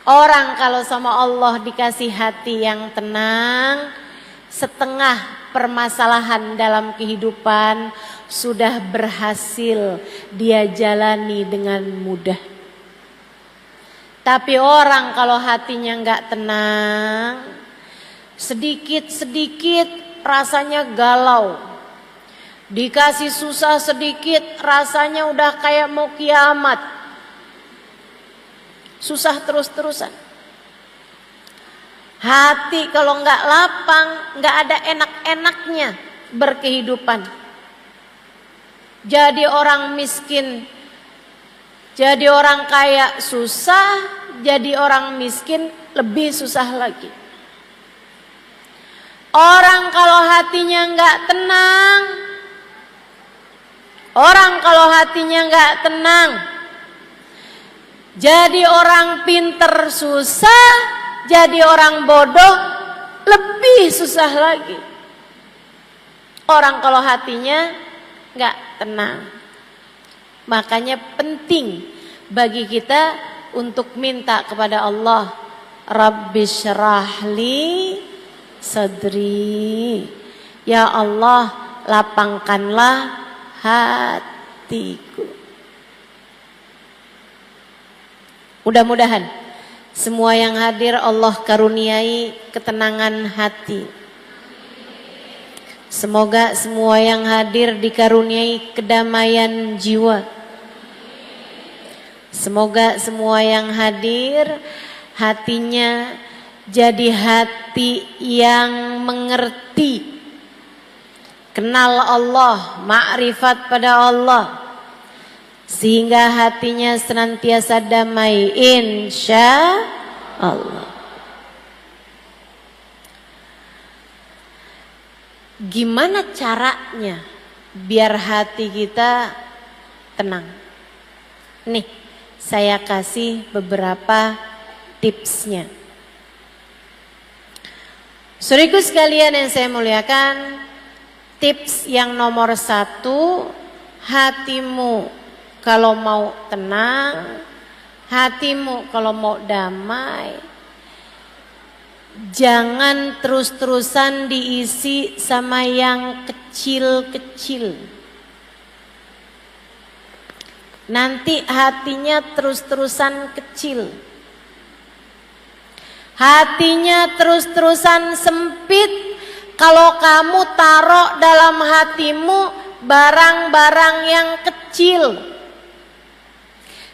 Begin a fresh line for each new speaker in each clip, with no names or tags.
Orang kalau sama Allah dikasih hati yang tenang, setengah permasalahan dalam kehidupan sudah berhasil dia jalani dengan mudah. Tapi orang kalau hatinya nggak tenang, sedikit-sedikit rasanya galau. Dikasih susah sedikit rasanya udah kayak mau kiamat. Susah terus-terusan. Hati kalau nggak lapang, nggak ada enak-enaknya berkehidupan. Jadi orang miskin, jadi orang kaya susah, jadi orang miskin lebih susah lagi. Orang kalau hatinya nggak tenang, orang kalau hatinya nggak tenang, jadi orang pinter susah, jadi orang bodoh lebih susah lagi. Orang kalau hatinya nggak tenang. Makanya penting bagi kita untuk minta kepada Allah, Rabbi syrahli sadri. Ya Allah, lapangkanlah hatiku. Mudah-mudahan semua yang hadir Allah karuniai ketenangan hati. Semoga semua yang hadir dikaruniai kedamaian jiwa. Semoga semua yang hadir hatinya jadi hati yang mengerti, kenal Allah, ma'rifat pada Allah, sehingga hatinya senantiasa damai, insya Allah. Gimana caranya biar hati kita tenang? Nih, saya kasih beberapa tipsnya. Saudaraku sekalian yang saya muliakan, tips yang nomor 1, hatimu kalau mau tenang, hatimu kalau mau damai, jangan terus-terusan diisi sama yang kecil-kecil. Nanti hatinya terus-terusan kecil. Hatinya terus-terusan sempit kalau kamu taruh dalam hatimu barang-barang yang kecil.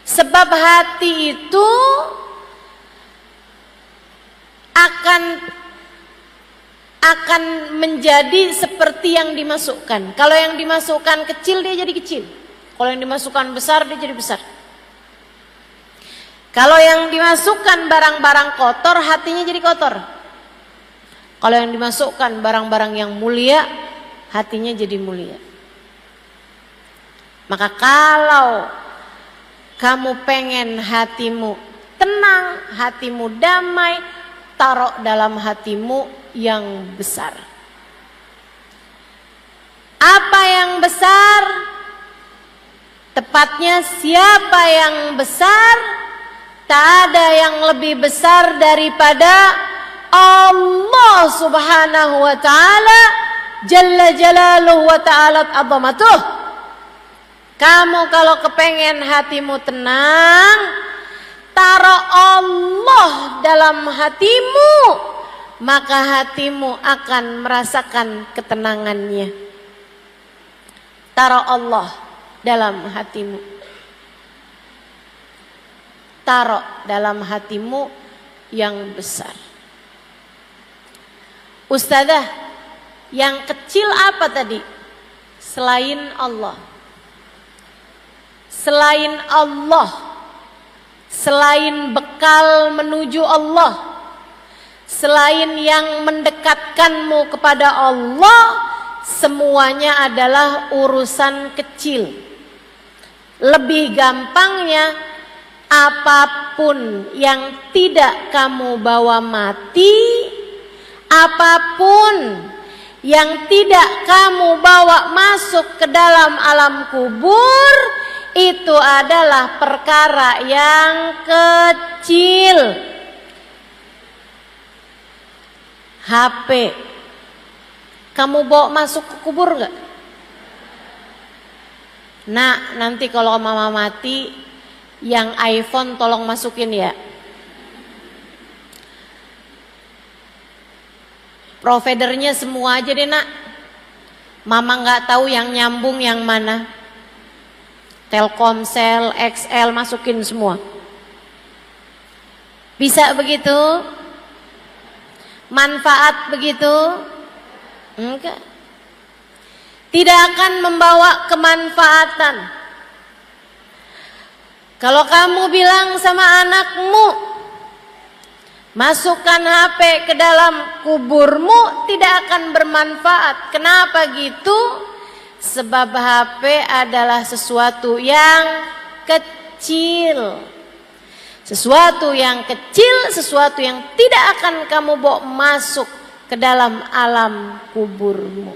Sebab hati itu akan menjadi seperti yang dimasukkan. Kalau yang dimasukkan kecil, dia jadi kecil. Kalau yang dimasukkan besar, dia jadi besar. Kalau yang dimasukkan barang-barang kotor, hatinya jadi kotor. Kalau yang dimasukkan barang-barang yang mulia, hatinya jadi mulia. Maka kalau kamu pengen hatimu tenang, hatimu damai, taruh dalam hatimu yang besar. Apa yang besar? Tepatnya siapa yang besar? Tak ada yang lebih besar daripada Allah Subhanahu wa ta'ala, Jalla Jalaluhu wa ta'ala azamatuh. Kamu kalau kepengen hatimu tenang, taruh Allah dalam hatimu, maka hatimu akan merasakan ketenangannya. Taruh Allah dalam hatimu. Taruh dalam hatimu yang besar. Ustazah, yang kecil apa tadi? Selain Allah. Selain Allah. Selain bekal menuju Allah. Selain yang mendekatkanmu kepada Allah, semuanya adalah urusan kecil. Lebih gampangnya, apapun yang tidak kamu bawa mati, apapun yang tidak kamu bawa masuk ke dalam alam kubur, itu adalah perkara yang kecil. HP. Kamu bawa masuk ke kubur gak? Nah, nanti kalau mama mati, yang iPhone tolong masukin ya. Providernya semua aja deh nak. Mama nggak tahu yang nyambung yang mana. Telkomsel, XL masukin semua. Bisa begitu? Manfaat begitu? Enggak. Tidak akan membawa kemanfaatan. Kalau kamu bilang sama anakmu, masukkan HP ke dalam kuburmu, tidak akan bermanfaat. Kenapa gitu? Sebab HP adalah sesuatu yang kecil. Sesuatu yang kecil, sesuatu yang tidak akan kamu bawa masuk ke dalam alam kuburmu.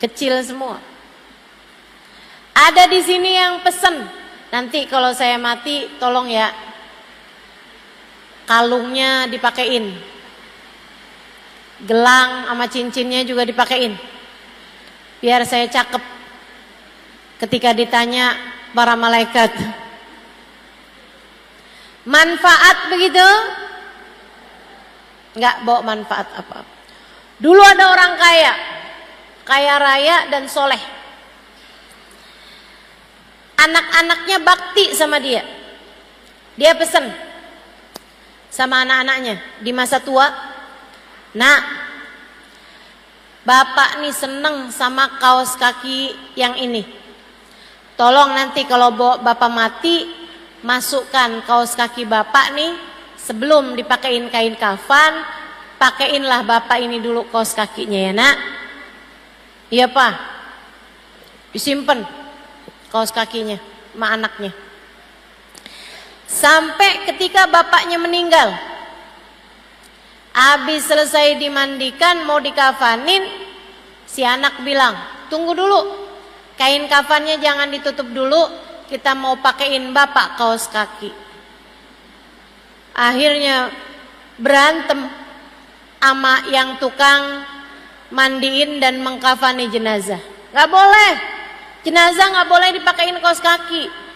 Kecil semua. Ada di sini yang pesen, nanti kalau saya mati tolong ya kalungnya dipakein, gelang sama cincinnya juga dipakein, biar saya cakep ketika ditanya para malaikat. Manfaat begitu? Enggak bawa manfaat apa-apa. Dulu ada orang kaya, kaya raya dan soleh. Anak-anaknya bakti sama dia. Dia pesen sama anak-anaknya di masa tua, nak, bapak nih seneng sama kaos kaki yang ini. Tolong nanti kalau bapak mati, masukkan kaos kaki bapak nih, sebelum dipakein kain kafan, pakeinlah bapak ini dulu kaos kakinya ya nak. Iya pak, disimpan kaos kakinya sama anaknya. Sampai ketika bapaknya meninggal, habis selesai dimandikan mau dikafanin, si anak bilang, tunggu dulu, kain kafannya jangan ditutup dulu, kita mau pakein bapak kaos kaki. Akhirnya berantem sama yang tukang mandiin dan mengkafani jenazah. Gak boleh, jenazah gak boleh dipakein kaos kaki.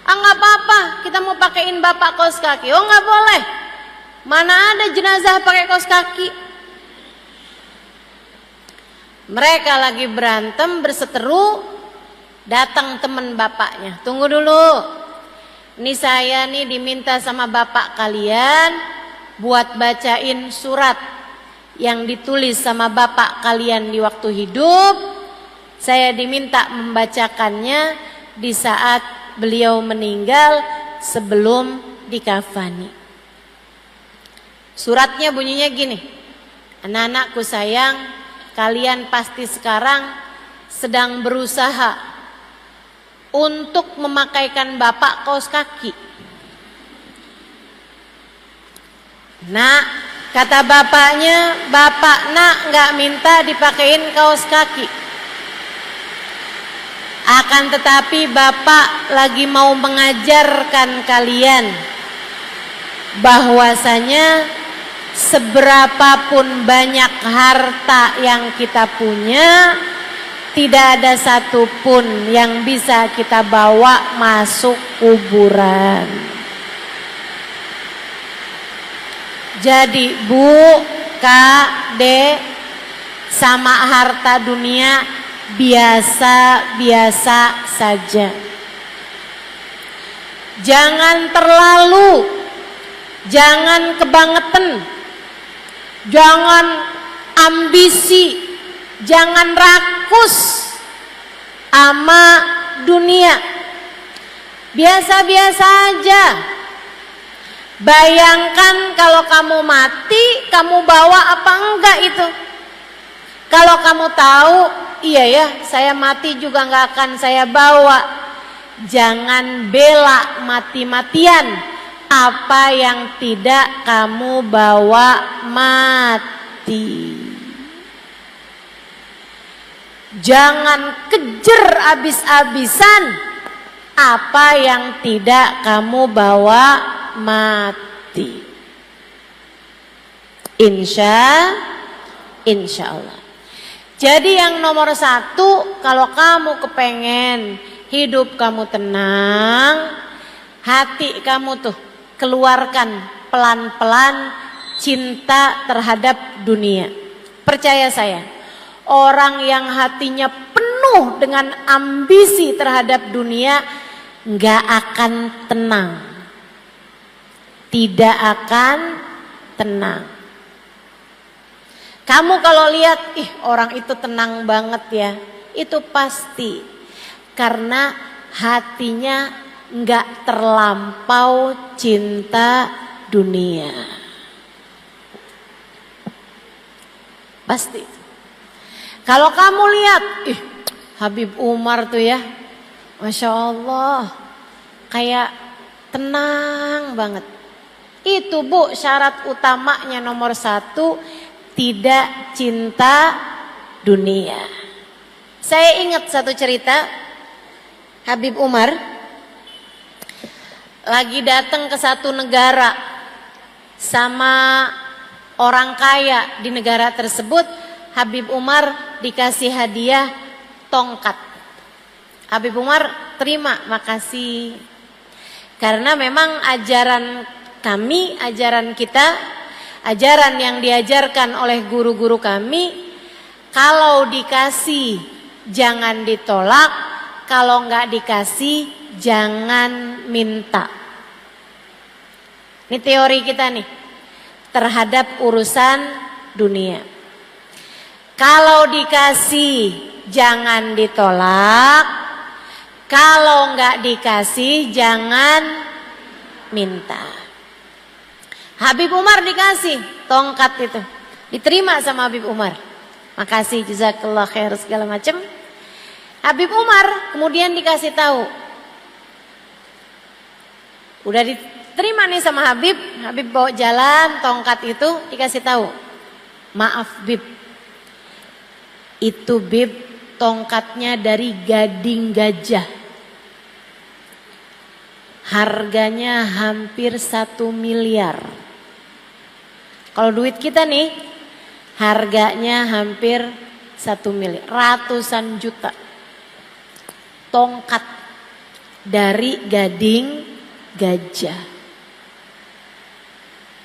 Ah gak apa-apa, kita mau pakein bapak kaos kaki. Oh gak boleh, mana ada jenazah pakai kaos kaki. Mereka lagi berantem berseteru, datang teman bapaknya. Tunggu dulu, ini saya nih diminta sama bapak kalian buat bacain surat yang ditulis sama bapak kalian di waktu hidup. Saya diminta membacakannya di saat beliau meninggal sebelum dikafani. Suratnya bunyinya gini, anak-anakku sayang, kalian pasti sekarang sedang berusaha untuk memakaikan bapak kaos kaki. Nak, kata bapaknya, bapak nak gak minta dipakein kaos kaki. Akan tetapi bapak lagi mau mengajarkan kalian bahwasanya seberapapun banyak harta yang kita punya, tidak ada satupun yang bisa kita bawa masuk kuburan. Jadi Bu, Kak, Dek, sama harta dunia biasa-biasa saja. Jangan terlalu, jangan kebangetan, jangan ambisi, jangan rakus sama dunia. Biasa-biasa aja. Bayangkan kalau kamu mati, kamu bawa apa enggak itu? Kalau kamu tahu, iya ya, saya mati juga nggak akan saya bawa. Jangan bela mati-matian apa yang tidak kamu bawa mati. Jangan kejar abis-abisan apa yang tidak kamu bawa mati. Insya Allah. Jadi yang nomor satu, kalau kamu kepengen hidup kamu tenang, hati kamu tuh keluarkan pelan-pelan cinta terhadap dunia. Percaya saya, orang yang hatinya penuh dengan ambisi terhadap dunia nggak akan tenang, tidak akan tenang. Kamu kalau lihat, orang itu tenang banget ya, itu pasti karena hatinya nggak terlampau cinta dunia. Pasti. Kalau kamu lihat, Habib Umar tuh ya, Masya Allah, kayak tenang banget. Itu Bu, syarat utamanya nomor satu, tidak cinta dunia. Saya ingat satu cerita, Habib Umar lagi datang ke satu negara sama orang kaya di negara tersebut. Habib Umar dikasih hadiah tongkat. Habib Umar terima, makasih. Karena memang ajaran kami, ajaran kita, ajaran yang diajarkan oleh guru-guru kami, kalau dikasih jangan ditolak, kalau nggak dikasih jangan minta. Ini teori kita nih terhadap urusan dunia. Kalau dikasih jangan ditolak, kalau nggak dikasih jangan minta. Habib Umar dikasih tongkat itu, diterima sama Habib Umar. Makasih, jazakallah khair segala macam. Habib Umar kemudian dikasih tahu, udah diterima nih sama Habib. Habib bawa jalan tongkat itu, dikasih tahu, maaf Bib, itu Bib tongkatnya dari gading gajah, harganya hampir 1 miliar. Kalau duit kita nih harganya hampir 1 miliar, ratusan juta. Tongkat dari gading gajah.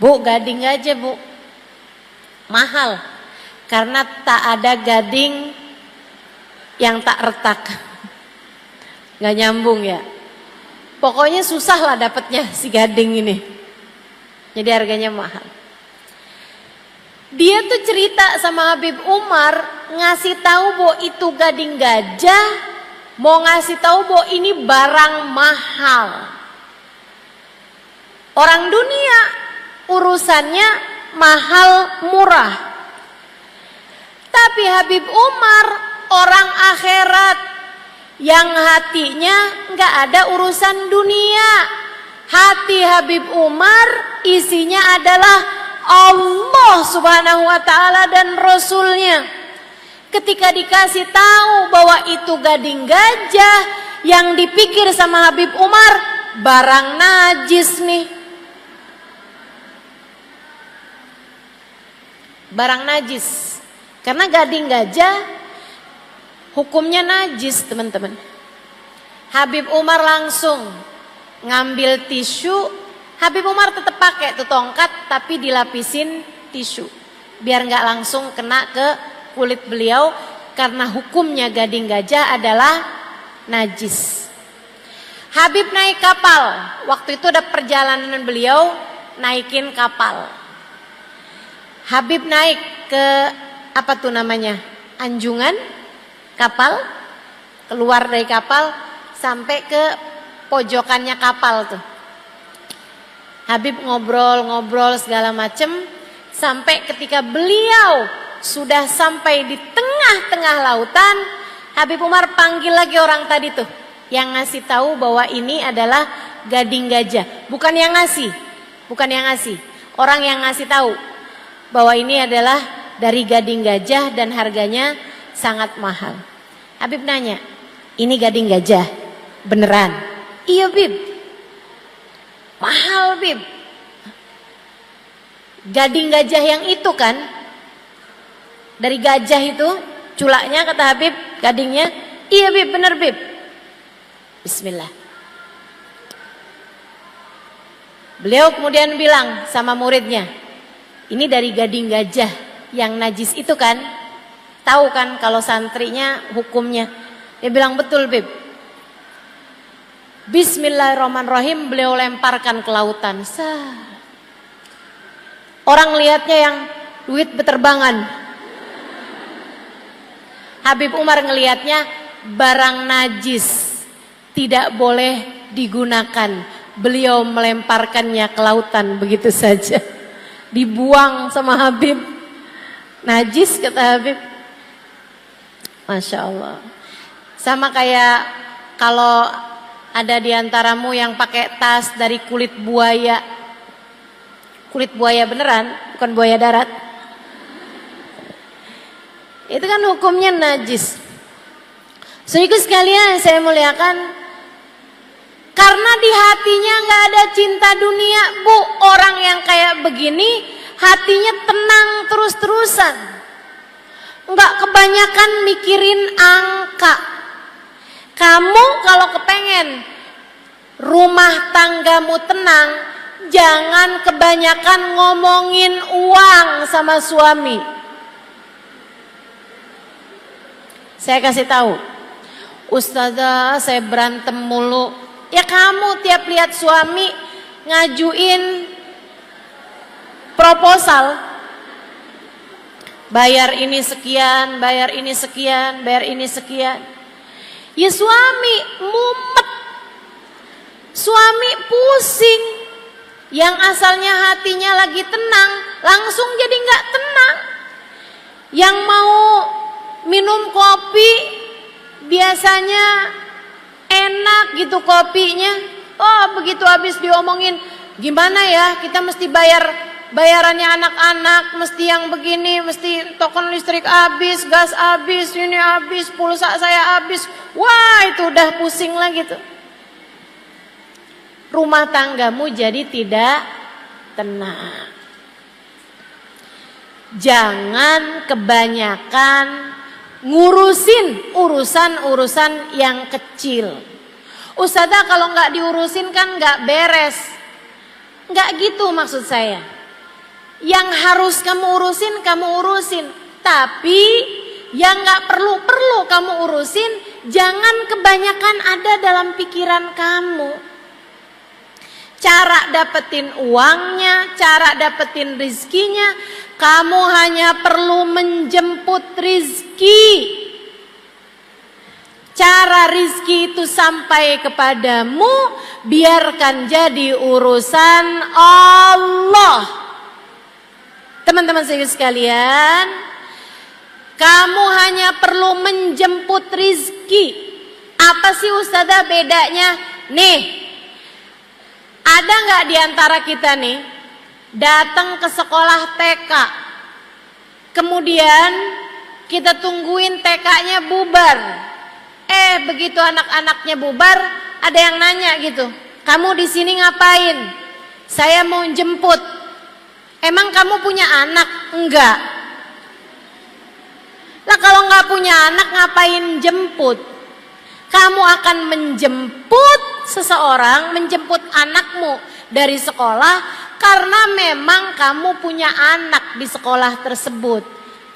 Bu, gading gajah Bu, mahal. Karena tak ada gading yang tak retak. Gak nyambung ya. Pokoknya susah lah dapatnya si gading ini. Jadi harganya mahal. Dia tuh cerita sama Habib Umar, ngasih tahu bahwa itu gading gajah, mau ngasih tahu bahwa ini barang mahal. Orang dunia urusannya mahal murah. Tapi Habib Umar orang akhirat yang hatinya nggak ada urusan dunia. Hati Habib Umar isinya adalah Allah Subhanahu wa ta'ala dan Rasulnya. Ketika dikasih tahu bahwa itu gading gajah, yang dipikir sama Habib Umar barang najis nih. Barang najis. Karena gading gajah hukumnya najis, teman-teman. Habib Umar langsung ngambil tisu. Habib Umar tetap pakai tuh tongkat, tapi dilapisin tisu biar nggak langsung kena ke kulit beliau, karena hukumnya gading gajah adalah najis. Habib naik kapal, waktu itu ada perjalanan beliau naikin kapal. Habib naik ke apa tuh namanya, anjungan kapal, keluar dari kapal sampai ke pojokannya kapal tuh. Habib ngobrol-ngobrol segala macem, sampai ketika beliau sudah sampai di tengah-tengah lautan, Habib Umar panggil lagi orang tadi tuh, yang ngasih tahu bahwa ini adalah gading gajah. Bukan yang ngasih, orang yang ngasih tahu bahwa ini adalah dari gading gajah dan harganya sangat mahal. Habib nanya, ini gading gajah beneran? Iya Bib. Mahal Bib. Gading gajah yang itu kan, dari gajah itu culaknya, kata Habib, gadingnya. Iya Bib, bener Bib. Bismillah. Beliau kemudian bilang sama muridnya, ini dari gading gajah yang najis itu kan. Tahu kan kalau santrinya hukumnya. Dia bilang betul Bib. Bismillahirrahmanirrahim, beliau lemparkan ke lautan. Orang lihatnya yang duit beterbangan. Habib Umar ngelihatnya barang najis, tidak boleh digunakan. Beliau melemparkannya ke lautan begitu saja. Dibuang sama Habib. Najis kata Habib. Masya Allah. Sama kayak kalau ada di antaramu yang pakai tas dari kulit buaya. Kulit buaya beneran, bukan buaya darat. Itu kan hukumnya najis. Saudaraku sekalian saya muliakan, karena di hatinya nggak ada cinta dunia, Bu. Orang yang kayak begini hatinya tenang terus-terusan, nggak kebanyakan mikirin angka. Kamu kalau kepengen rumah tanggamu tenang, jangan kebanyakan ngomongin uang sama suami. Saya kasih tahu, Ustazah saya berantem mulu. Ya kamu tiap lihat suami ngajuin proposal, bayar ini sekian, bayar ini sekian, bayar ini sekian. Ya suami mumet, suami pusing. Yang asalnya hatinya lagi tenang, langsung jadi nggak tenang. Yang mau minum kopi biasanya enak gitu kopinya. Oh begitu habis diomongin, gimana ya kita mesti bayarannya anak-anak, mesti yang begini, mesti token listrik habis, gas habis, ini habis, pulsa saya habis. Wah itu udah pusing lah gitu. Rumah tanggamu jadi tidak tenang. Jangan kebanyakan ngurusin urusan-urusan yang kecil. Ustazah kalau nggak diurusin kan nggak beres. Nggak gitu maksud saya. Yang harus kamu urusin. Tapi yang nggak perlu kamu urusin, jangan kebanyakan ada dalam pikiran kamu. Cara dapetin uangnya, cara dapetin rizkinya, kamu hanya perlu menjemput rizki. Cara rizki itu sampai kepadamu, biarkan jadi urusan Allah. Teman-teman saya sekalian, kamu hanya perlu menjemput rizki. Apa sih Ustazah bedanya? Nih, ada nggak di antara kita nih datang ke sekolah TK, kemudian kita tungguin TK-nya bubar. Begitu anak-anaknya bubar, ada yang nanya gitu, kamu di sini ngapain? Saya mau jemput. Emang kamu punya anak? Enggak. Lah kalau nggak punya anak ngapain jemput? Kamu akan menjemput seseorang, menjemput anakmu dari sekolah karena memang kamu punya anak di sekolah tersebut.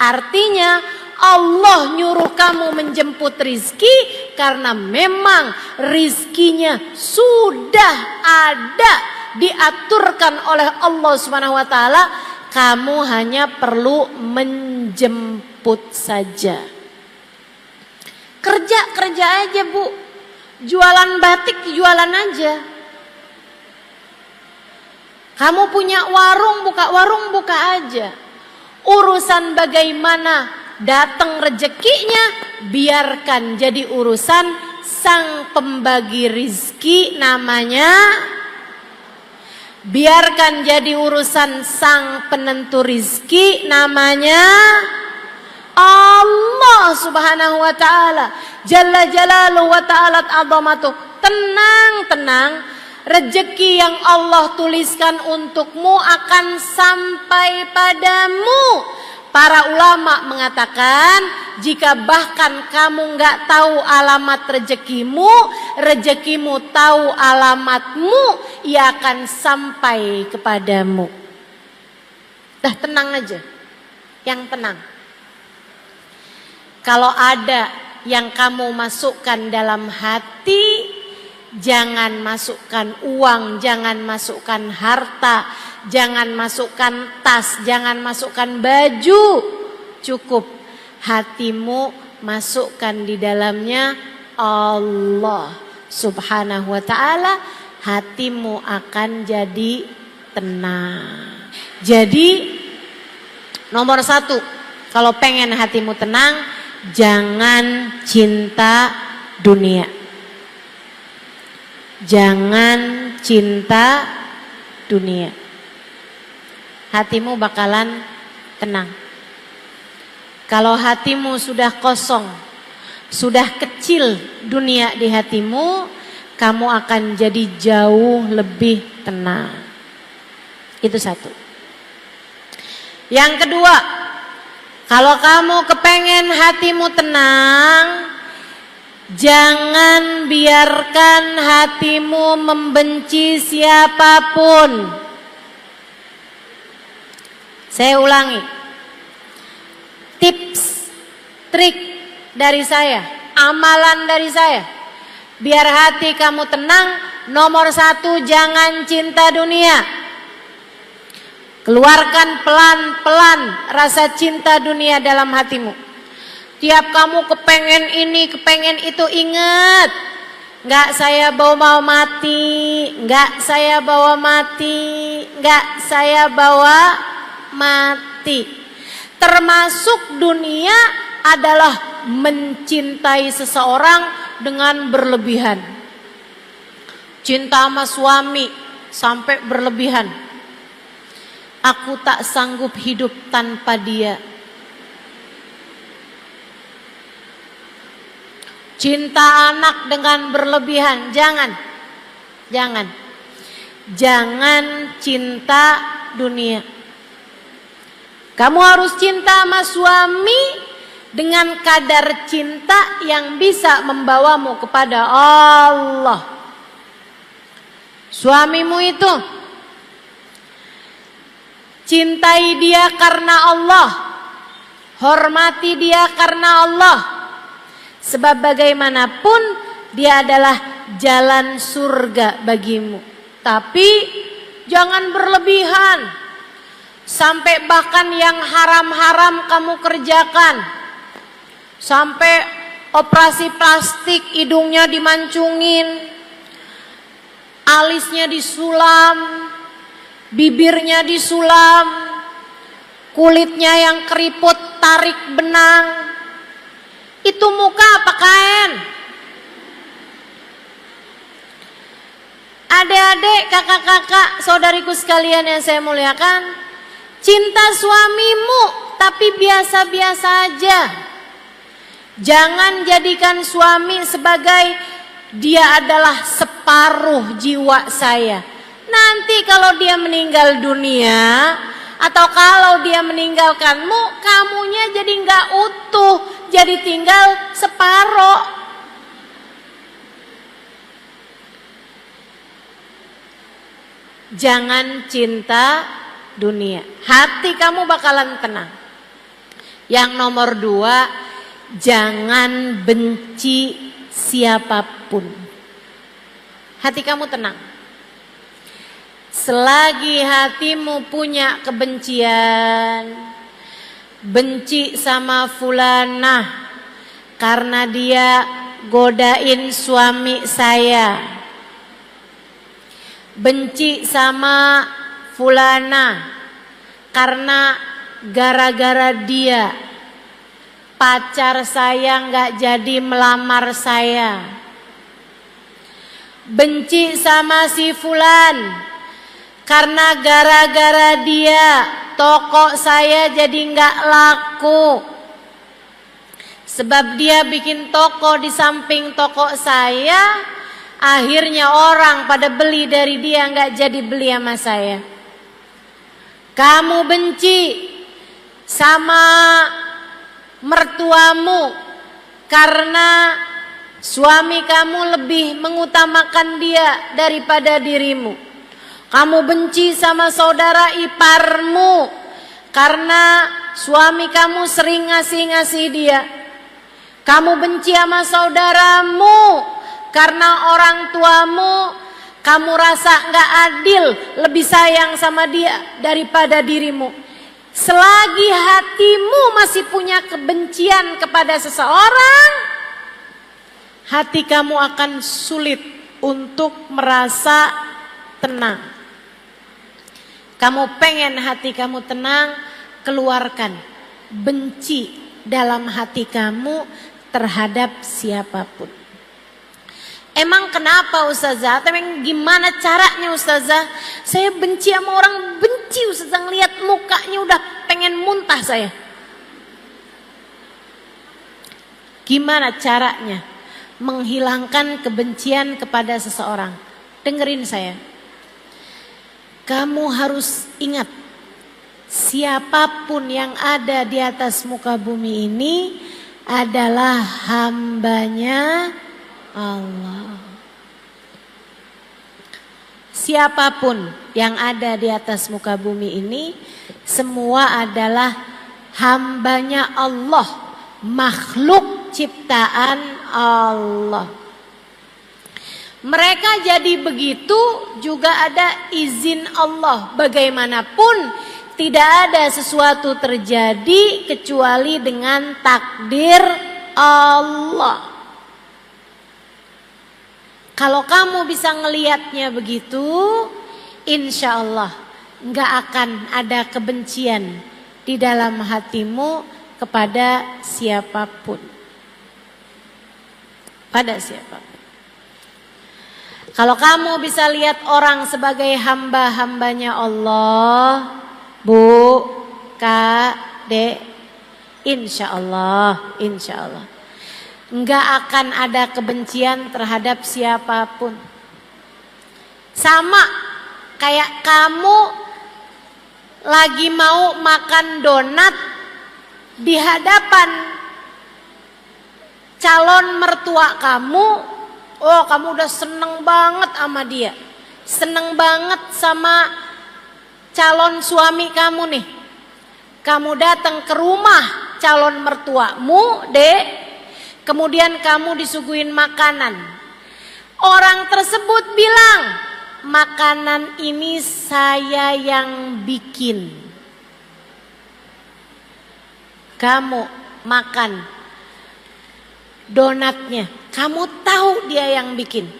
Artinya Allah nyuruh kamu menjemput rizki karena memang rizkinya sudah ada, diaturkan oleh Allah Subhanahu wa taala. Kamu hanya perlu menjemput saja. Kerja aja Bu. Jualan batik jualan aja. Kamu punya warung buka aja. Urusan bagaimana datang rezekinya biarkan jadi urusan sang pembagi rizki namanya. Biarkan jadi urusan sang penentu rizki namanya Allah Subhanahu wa ta'ala. Jalla jalaluhu wa ta'alat azamatuh. Tenang. Rezeki yang Allah tuliskan untukmu akan sampai padamu. Para ulama mengatakan, jika bahkan kamu nggak tahu alamat rezekimu, rezekimu tahu alamatmu, ia akan sampai kepadamu. Dah tenang aja, yang tenang. Kalau ada yang kamu masukkan dalam hati, jangan masukkan uang, jangan masukkan harta, jangan masukkan tas, jangan masukkan baju. Cukup hatimu masukkan di dalamnya Allah Subhanahu wa ta'ala. Hatimu akan jadi tenang. Jadi nomor 1, kalau pengen hatimu tenang, jangan cinta dunia. Jangan cinta dunia. Hatimu bakalan tenang. Kalau hatimu sudah kosong, sudah kecil dunia di hatimu, kamu akan jadi jauh lebih tenang. Itu 1. Yang kedua, kalau kamu kepengen hatimu tenang, jangan biarkan hatimu membenci siapapun. Saya ulangi, tips, trik dari saya, amalan dari saya, biar hati kamu tenang. Nomor 1, jangan cinta dunia. Keluarkan pelan-pelan rasa cinta dunia dalam hatimu. Tiap kamu kepengen ini, kepengen itu, ingat, nggak saya bawa mati, nggak saya bawa mati, nggak saya bawa mati. Termasuk dunia adalah mencintai seseorang dengan berlebihan. Cinta sama suami sampai berlebihan. Aku tak sanggup hidup tanpa dia. Cinta anak dengan berlebihan, jangan. Jangan cinta dunia. Kamu harus cinta sama suami dengan kadar cinta yang bisa membawamu kepada Allah. Suamimu itu cintai dia karena Allah, hormati dia karena Allah. Sebab bagaimanapun dia adalah jalan surga bagimu. Tapi jangan berlebihan. Sampai bahkan yang haram-haram kamu kerjakan. Sampai operasi plastik, hidungnya dimancungin, alisnya disulam, bibirnya disulam, kulitnya yang keriput tarik benang. Itu muka apa kain? Adik-adik, kakak-kakak, saudariku sekalian yang saya muliakan, cinta suamimu tapi biasa-biasa aja. Jangan jadikan suami sebagai dia adalah separuh jiwa saya. Nanti kalau dia meninggal dunia atau kalau dia meninggalkanmu, kamunya jadi nggak utuh, jadi tinggal separuh. Jangan cinta dunia. Hati kamu bakalan tenang. Yang nomor 2, jangan benci siapapun. Hati kamu tenang. Selagi hatimu punya kebencian, benci sama fulanah karena dia godain suami saya, benci sama fulana karena gara-gara dia pacar saya nggak jadi melamar saya, benci sama si fulan karena gara-gara dia toko saya jadi nggak laku, sebab dia bikin toko di samping toko saya Akhirnya orang pada beli dari dia, nggak jadi beli sama saya. Kamu benci sama mertuamu karena suami kamu lebih mengutamakan dia daripada dirimu. Kamu benci sama saudara iparmu karena suami kamu sering ngasih-ngasih dia. Kamu benci sama saudaramu karena orang tuamu kamu rasa gak adil, lebih sayang sama dia daripada dirimu. Selagi hatimu masih punya kebencian kepada seseorang, hati kamu akan sulit untuk merasa tenang. Kamu pengen hati kamu tenang, keluarkan benci dalam hati kamu terhadap siapapun. Emang kenapa Ustazah? Emang gimana caranya Ustazah? Saya benci sama orang, benci Ustazah, ngeliat mukanya udah pengen muntah saya. Gimana caranya menghilangkan kebencian kepada seseorang? Dengerin saya. Kamu harus ingat, siapapun yang ada di atas muka bumi ini adalah hambanya Allah. Siapapun yang ada di atas muka bumi ini semua adalah hambanya Allah, makhluk ciptaan Allah. Mereka jadi begitu juga ada izin Allah. Bagaimanapun tidak ada sesuatu terjadi kecuali dengan takdir Allah. Kalau kamu bisa ngelihatnya begitu, insya Allah nggak akan ada kebencian di dalam hatimu kepada siapapun. Pada siapapun. Kalau kamu bisa lihat orang sebagai hamba-hambanya Allah, Bu, Kak, Dek, insya Allah. Enggak akan ada kebencian terhadap siapapun. Sama kayak kamu lagi mau makan donat di hadapan calon mertua kamu. Oh, kamu udah seneng banget sama dia, seneng banget sama calon suami kamu nih. Kamu datang ke rumah calon mertuamu, Dek. Kemudian kamu disuguhin makanan. Orang tersebut bilang, makanan ini saya yang bikin. Kamu makan donatnya, kamu tahu dia yang bikin.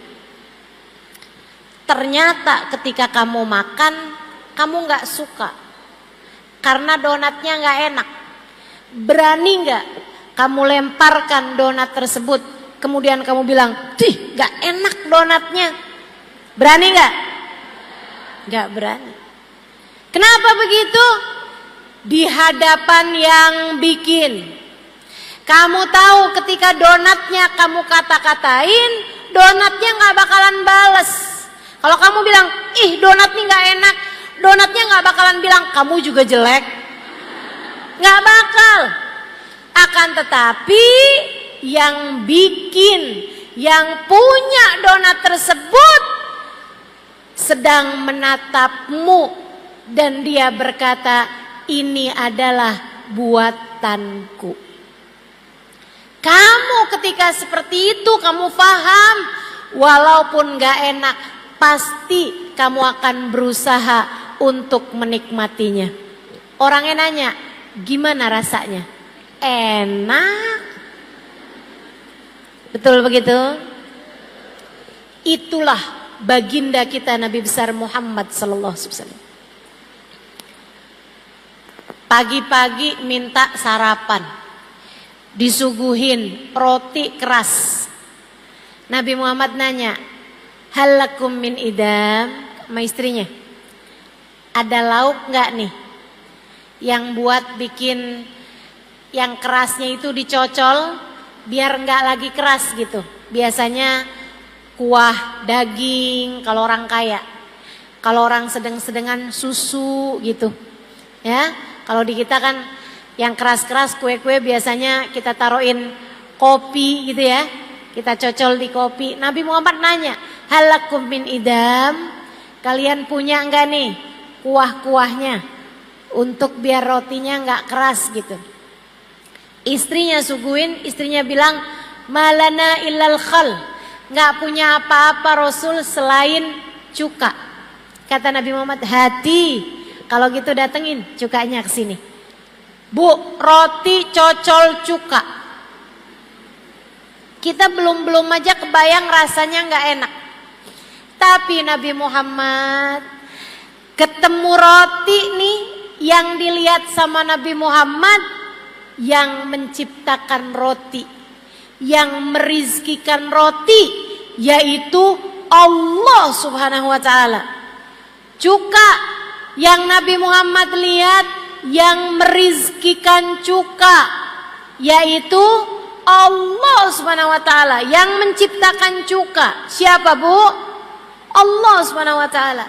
Ternyata ketika kamu makan, kamu gak suka karena donatnya gak enak. Berani gak kamu lemparkan donat tersebut, kemudian kamu bilang, "Tih, gak enak donatnya." Berani gak? Gak berani. Kenapa begitu? Di hadapan yang bikin. Kamu tahu ketika donatnya kamu kata-katain, donatnya gak bakalan bales. Kalau kamu bilang, "Ih, donatnya gak enak," donatnya gak bakalan bilang, "Kamu juga jelek." Gak bakal. Akan tetapi yang bikin, yang punya donat tersebut sedang menatapmu dan dia berkata, "Ini adalah buatanku." Kamu ketika seperti itu kamu paham, walaupun gak enak, pasti kamu akan berusaha untuk menikmatinya. Orangnya nanya, "Gimana rasanya?" Enak. Betul begitu? Itulah baginda kita Nabi besar Muhammad sallallahu alaihi wasallam. Pagi-pagi minta sarapan, disuguhin roti keras. Nabi Muhammad nanya, "Hal lakum min idam?" Sama istrinya, "Ada lauk nggak nih yang buat bikin yang kerasnya itu dicocol biar nggak lagi keras gitu. Biasanya kuah daging kalau orang kaya. Kalau orang sedang-sedengan susu gitu. Ya, kalau di kita kan yang keras-keras kue-kue biasanya kita taruhin kopi gitu ya. Kita cocol di kopi. Nabi Muhammad nanya, "Halakum min idam?" Kalian punya enggak nih kuah-kuahnya untuk biar rotinya enggak keras gitu. Istrinya suguhin, istrinya bilang, "Malana illal khal." Enggak punya apa-apa Rasul selain cuka. Kata Nabi Muhammad, "Hati, kalau gitu datengin cukanya ke sini." Bu, roti cocol cuka. Kita belum aja kebayang rasanya nggak enak. Tapi Nabi Muhammad ketemu roti nih yang dilihat sama Nabi Muhammad yang menciptakan roti, yang merizkikan roti, yaitu Allah Subhanahu wa Ta'ala. Cuka yang Nabi Muhammad lihat yang merizkikan cuka, yaitu Allah Subhanahu wa Ta'ala yang menciptakan cuka. Siapa bu? Allah Subhanahu wa Ta'ala.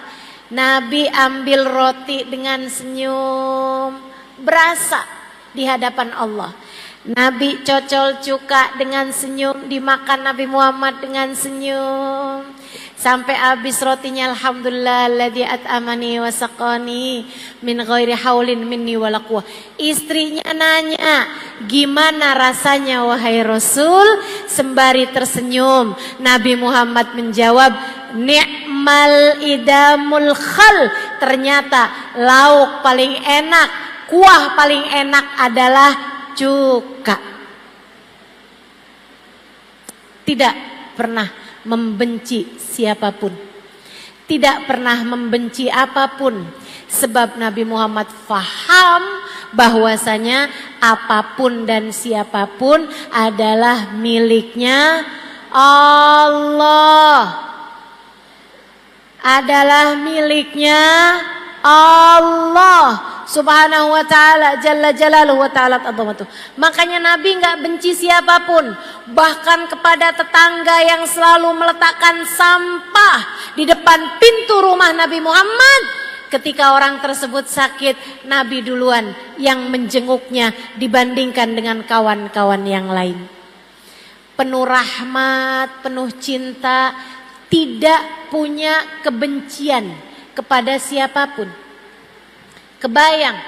Nabi ambil roti dengan senyum, berasa di hadapan Allah. Nabi cocol cuka dengan senyum, dimakan Nabi Muhammad dengan senyum. Sampai habis rotinya, alhamdulillah alladzi at'amani wa saqani min ghairi haulin minni wala quwwah. Istrinya nanya, "Gimana rasanya wahai Rasul?" Sembari tersenyum, Nabi Muhammad menjawab, "Ni'mal idamul khal." Ternyata lauk paling enak, kuah paling enak adalah cuka. Tidak pernah membenci siapapun, tidak pernah membenci apapun, sebab Nabi Muhammad faham bahwasanya apapun dan siapapun adalah miliknya Allah, adalah miliknya Allah Subhanahu wa Ta'ala, Jalla Jalaluhu wa Ta'ala Azamatuh. Makanya Nabi gak benci siapapun, bahkan kepada tetangga yang selalu meletakkan sampah di depan pintu rumah Nabi Muhammad. Ketika orang tersebut sakit, Nabi duluan yang menjenguknya dibandingkan dengan kawan-kawan yang lain. Penuh rahmat, penuh cinta, tidak punya kebencian kepada siapapun. Kebayang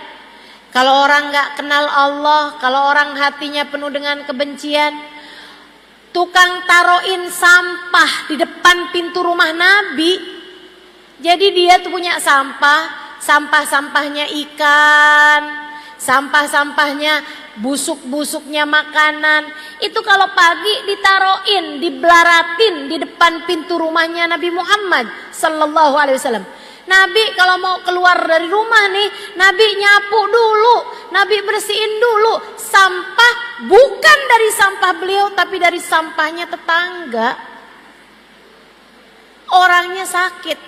kalau orang gak kenal Allah, kalau orang hatinya penuh dengan kebencian, tukang taruhin sampah di depan pintu rumah Nabi. Jadi dia tuh punya sampah-sampahnya ikan, sampah-sampahnya busuk-busuknya makanan. Itu kalau pagi ditaruhin, dibelaratin di depan pintu rumahnya Nabi Muhammad sallallahu alaihi wasallam. Nabi kalau mau keluar dari rumah nih, Nabi nyapu dulu, Nabi bersihin dulu sampah, bukan dari sampah beliau tapi dari sampahnya tetangga. Orangnya sakit,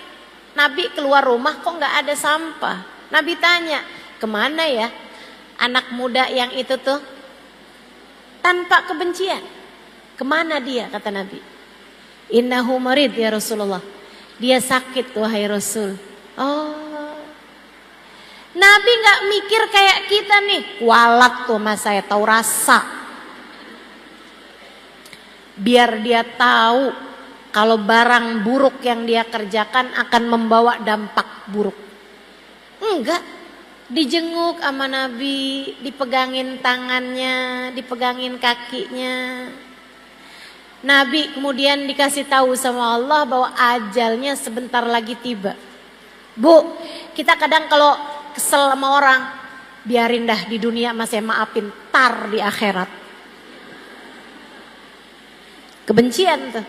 Nabi keluar rumah kok nggak ada sampah. Nabi tanya, "Kemana ya anak muda yang itu tuh?" Tanpa kebencian. "Kemana dia?" kata Nabi. "Innahu marid ya Rasulullah." Dia sakit wahai Rasul. Oh, Nabi gak mikir kayak kita nih, kualat tuh mas saya tahu rasa. Biar dia tahu kalau barang buruk yang dia kerjakan akan membawa dampak buruk. Enggak, dijenguk sama Nabi, dipegangin tangannya, dipegangin kakinya. Nabi kemudian dikasih tahu sama Allah bahwa ajalnya sebentar lagi tiba. Bu, kita kadang kalau kesel sama orang, biarin dah di dunia masih maafin, tar di akhirat. Kebencian tuh.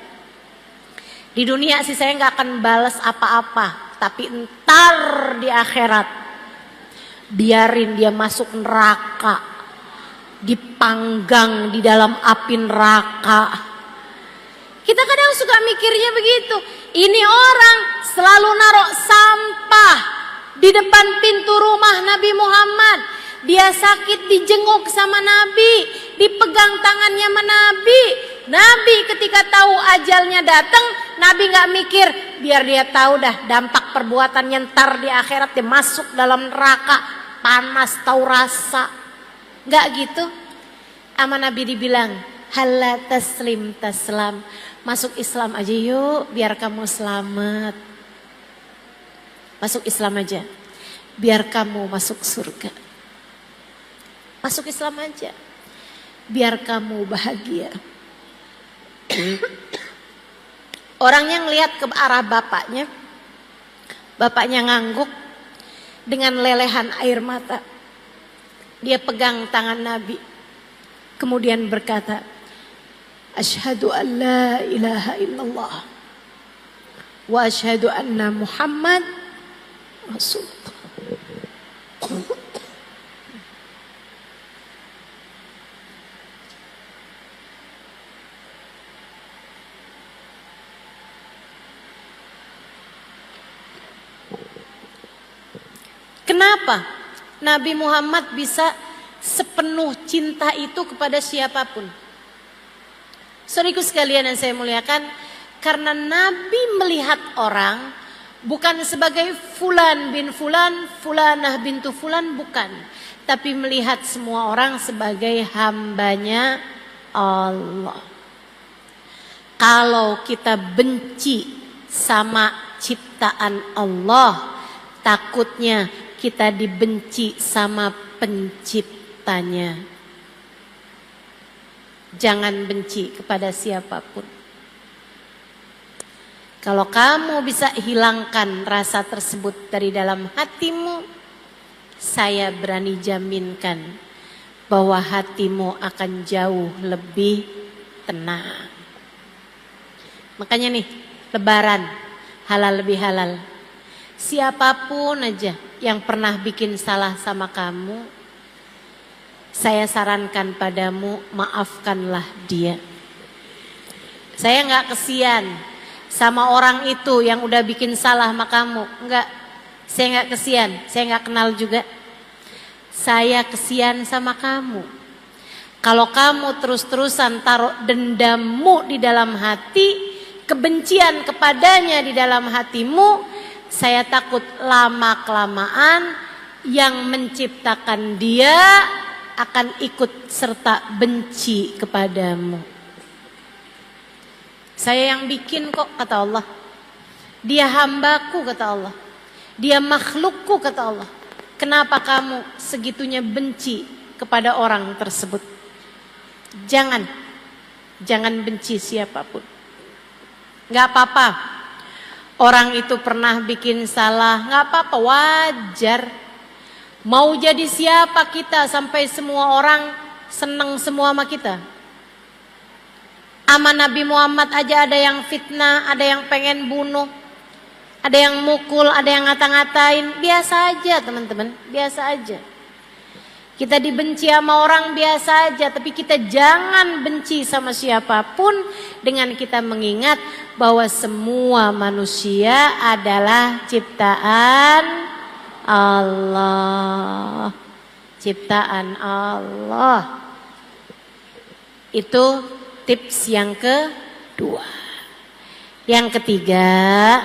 Di dunia sih saya gak akan balas apa-apa, tapi entar di akhirat, biarin dia masuk neraka, dipanggang di dalam api neraka. Kita kadang suka mikirnya begitu. Ini orang selalu naruh sampah di depan pintu rumah Nabi Muhammad. Dia sakit dijenguk sama Nabi, dipegang tangannya sama Nabi. Nabi ketika tahu ajalnya datang, Nabi nggak mikir biar dia tahu dah dampak perbuatannya ntar di akhirat dia masuk dalam neraka panas tahu rasa. Nggak gitu. Sama Nabi dibilang, "Halla taslim taslam." Masuk Islam aja yuk biar kamu selamat. Masuk Islam aja biar kamu masuk surga. Masuk Islam aja biar kamu bahagia. Orangnya ngelihat ke arah bapaknya. Bapaknya ngangguk dengan lelehan air mata. Dia pegang tangan Nabi. Kemudian berkata, "Asyhadu an la ilaha illallah wa asyhadu anna Muhammad Rasulullah." Kenapa Nabi Muhammad bisa sepenuh cinta itu kepada siapapun? Saudaraku sekalian yang saya muliakan, karena Nabi melihat orang bukan sebagai fulan bin fulan, fulanah bintu fulan, bukan. Tapi melihat semua orang sebagai hambanya Allah. Kalau kita benci sama ciptaan Allah, takutnya kita dibenci sama penciptanya. Jangan benci kepada siapapun. Kalau kamu bisa hilangkan rasa tersebut dari dalam hatimu, saya berani jaminkan bahwa hatimu akan jauh lebih tenang. Makanya nih, Lebaran, halal lebih halal. Siapapun aja yang pernah bikin salah sama kamu, saya sarankan padamu, maafkanlah dia. Saya nggak kesian sama orang itu yang udah bikin salah sama kamu. Enggak, saya nggak kesian, saya nggak kenal juga. Saya kesian sama kamu. Kalau kamu terus-terusan taruh dendammu di dalam hati, kebencian kepadanya di dalam hatimu, saya takut lama-kelamaan yang menciptakan dia akan ikut serta benci kepadamu. Saya yang bikin kok, kata Allah. Dia hambaku, kata Allah. Dia makhlukku, kata Allah. Kenapa kamu segitunya benci kepada orang tersebut? Jangan benci siapapun. Gak apa-apa. Orang itu pernah bikin salah, gak apa-apa, wajar. Mau jadi siapa kita sampai semua orang senang semua sama kita? Sama Nabi Muhammad aja ada yang fitnah, ada yang pengen bunuh, ada yang mukul, ada yang ngata-ngatain. Biasa aja teman-teman, biasa aja. Kita dibenci sama orang biasa aja, tapi kita jangan benci sama siapapun dengan kita mengingat bahwa semua manusia adalah ciptaan Allah. Ciptaan Allah. Itu tips yang kedua. Yang ketiga,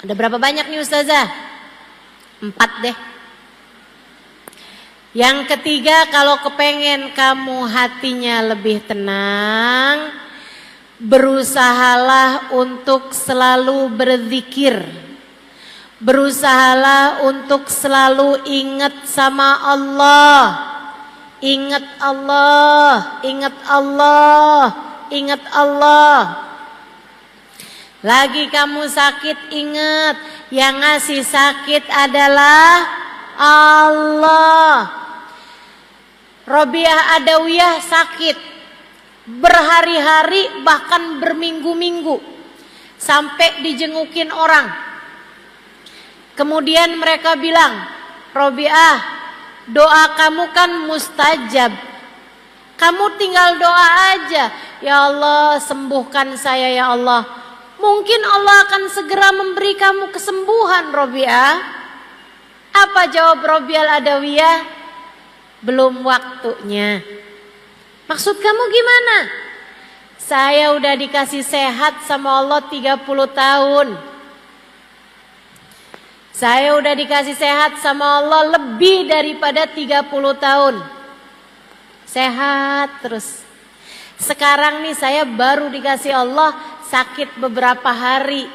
ada berapa banyak nih Ustazah? 4 deh. Yang ketiga, kalau kepengen kamu hatinya lebih tenang, berusahalah untuk selalu berzikir. Berusahalah untuk selalu ingat sama Allah. Ingat Allah, ingat Allah, ingat Allah. Lagi kamu sakit, ingat yang ngasih sakit adalah Allah. Robiah Adawiyah sakit berhari-hari bahkan berminggu-minggu sampai dijengukin orang. Kemudian mereka bilang, Robiah, doa kamu kan mustajab. Kamu tinggal doa aja. Ya Allah, sembuhkan saya ya Allah. Mungkin Allah akan segera memberi kamu kesembuhan, Robiah. Apa jawab Robiah Adawiyah? Belum waktunya. Maksud kamu gimana? Saya udah dikasih sehat sama Allah 30 tahun. Saya udah dikasih sehat sama Allah lebih daripada 30 tahun. Sehat terus. Sekarang nih saya baru dikasih Allah sakit beberapa hari.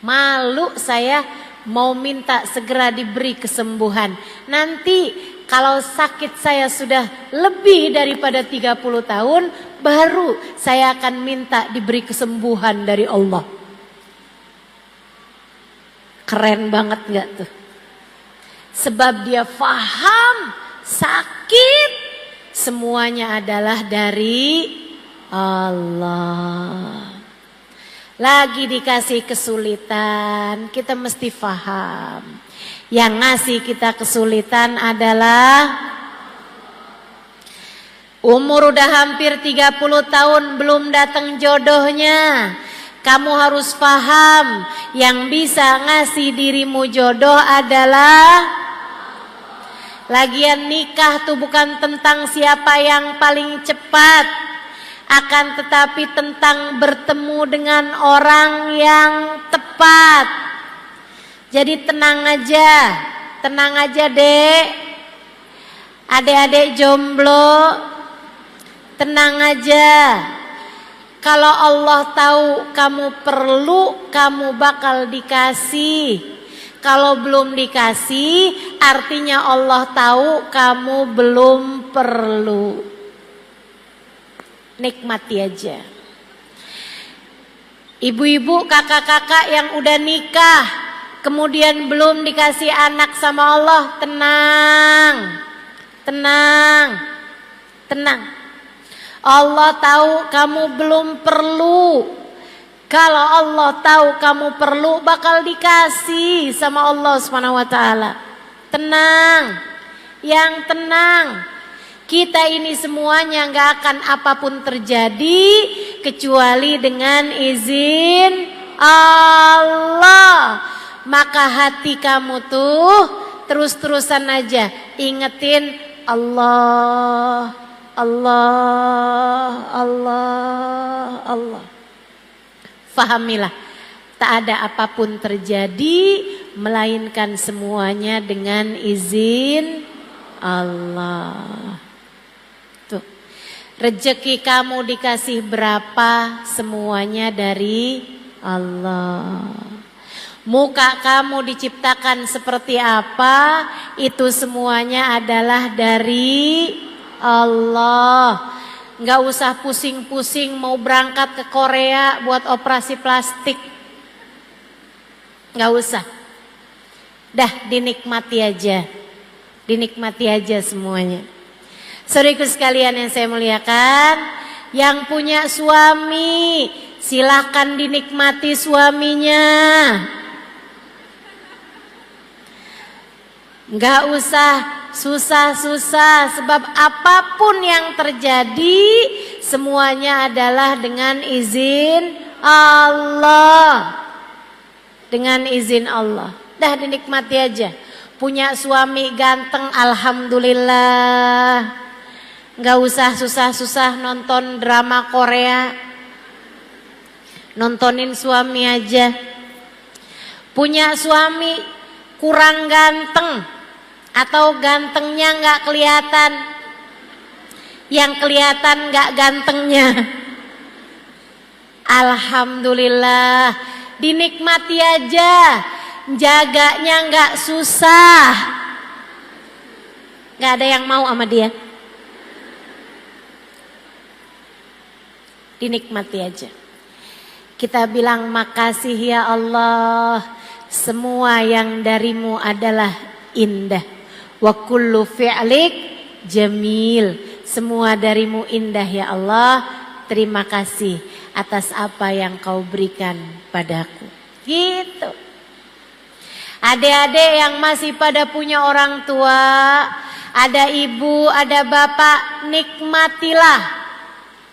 Malu saya mau minta segera diberi kesembuhan. Nanti kalau sakit saya sudah lebih daripada 30 tahun, baru saya akan minta diberi kesembuhan dari Allah. Keren banget gak tuh? Sebab dia faham sakit semuanya adalah dari Allah. Lagi dikasih kesulitan, kita mesti faham. Yang ngasih kita kesulitan adalah umur udah hampir 30 tahun belum datang jodohnya. Kamu harus paham, yang bisa ngasih dirimu jodoh adalah. Lagian nikah tuh bukan tentang siapa yang paling cepat, akan tetapi tentang bertemu dengan orang yang tepat. Jadi tenang aja dek, adik-adik jomblo, tenang aja. Kalau Allah tahu kamu perlu, kamu bakal dikasih. Kalau belum dikasih, artinya Allah tahu kamu belum perlu. Nikmati aja. Ibu-ibu, kakak-kakak yang udah nikah, kemudian belum dikasih anak sama Allah, tenang. Allah tahu kamu belum perlu. Kalau Allah tahu kamu perlu, bakal dikasih sama Allah Subhanahu wa taala. Tenang. Yang tenang. Kita ini semuanya gak akan apapun terjadi kecuali dengan izin Allah. Maka hati kamu tuh terus-terusan aja ingetin Allah, Allah, Allah, Allah. Fahamilah, tak ada apapun terjadi melainkan semuanya dengan izin Allah. Tuh, rezeki kamu dikasih berapa, semuanya dari Allah. Muka kamu diciptakan seperti apa, itu semuanya adalah dari Allah. Nggak usah pusing-pusing mau berangkat ke Korea buat operasi plastik. Nggak usah. Dah dinikmati aja. Dinikmati aja semuanya. Saudaraku sekalian yang saya muliakan, yang punya suami, silakan dinikmati suaminya. Nggak usah susah-susah, sebab apapun yang terjadi semuanya adalah dengan izin Allah. Dengan izin Allah. Dah dinikmati aja. Punya suami ganteng, alhamdulillah. Nggak usah susah-susah nonton drama Korea. Nontonin suami aja. Punya suami kurang ganteng atau gantengnya nggak kelihatan, yang kelihatan nggak gantengnya, alhamdulillah, dinikmati aja, jaganya nggak susah, nggak ada yang mau sama dia, dinikmati aja. Kita bilang makasih ya Allah, semua yang darimu adalah indah. Wa kullu fi'lik jamil. Semua darimu indah ya Allah. Terima kasih atas apa yang kau berikan padaku. Gitu. Adik-adik yang masih pada punya orang tua, ada ibu, ada bapak, nikmatilah.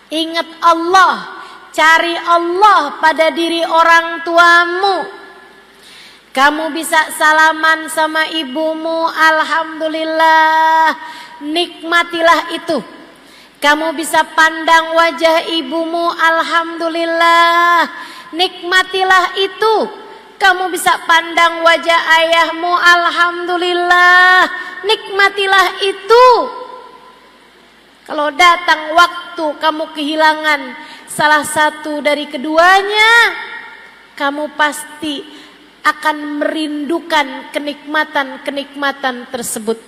Ingat Allah, cari Allah pada diri orang tuamu. Kamu bisa salaman sama ibumu, alhamdulillah, nikmatilah itu. Kamu bisa pandang wajah ibumu, alhamdulillah, nikmatilah itu. Kamu bisa pandang wajah ayahmu, alhamdulillah, nikmatilah itu. Kalau datang waktu kamu kehilangan salah satu dari keduanya, kamu pasti akan merindukan kenikmatan-kenikmatan tersebut.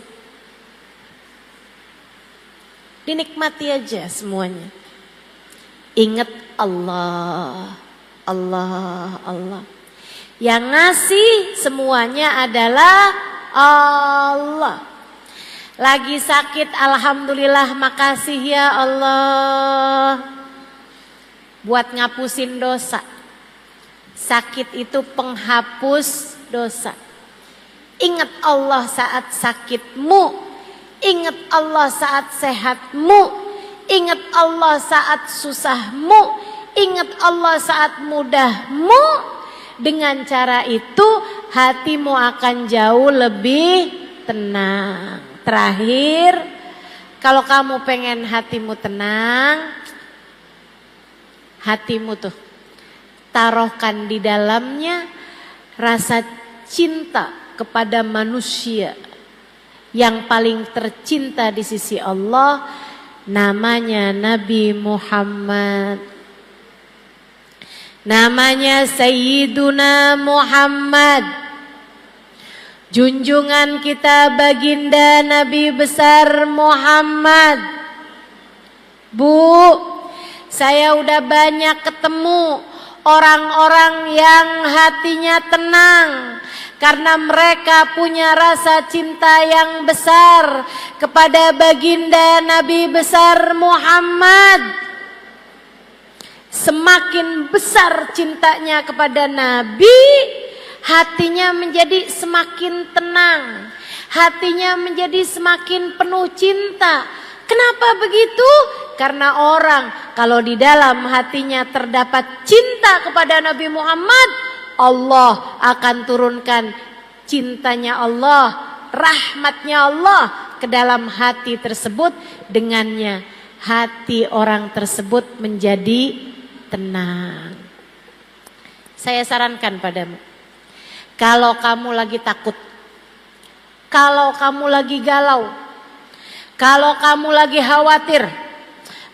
Dinikmati aja semuanya. Ingat Allah, Allah, Allah. Yang ngasih semuanya adalah Allah. Lagi sakit, alhamdulillah, makasih ya Allah. Buat ngapusin dosa. Sakit itu penghapus dosa. Ingat Allah saat sakitmu. Ingat Allah saat sehatmu. Ingat Allah saat susahmu. Ingat Allah saat mudahmu. Dengan cara itu hatimu akan jauh lebih tenang. Terakhir, kalau kamu pengen hatimu tenang, hatimu tuh taruhkan di dalamnya rasa cinta kepada manusia yang paling tercinta di sisi Allah, namanya Nabi Muhammad. Namanya Sayyiduna Muhammad. Junjungan kita baginda Nabi besar Muhammad. Bu, saya udah banyak ketemu orang-orang yang hatinya tenang karena mereka punya rasa cinta yang besar kepada baginda Nabi besar Muhammad. Semakin besar cintanya kepada Nabi, hatinya menjadi semakin tenang, hatinya menjadi semakin penuh cinta. Kenapa begitu? Karena orang kalau di dalam hatinya terdapat cinta kepada Nabi Muhammad, Allah akan turunkan cintanya Allah, rahmatnya Allah ke dalam hati tersebut. Dengannya hati orang tersebut menjadi tenang. Saya sarankan padamu, kalau kamu lagi takut, kalau kamu lagi galau, kalau kamu lagi khawatir,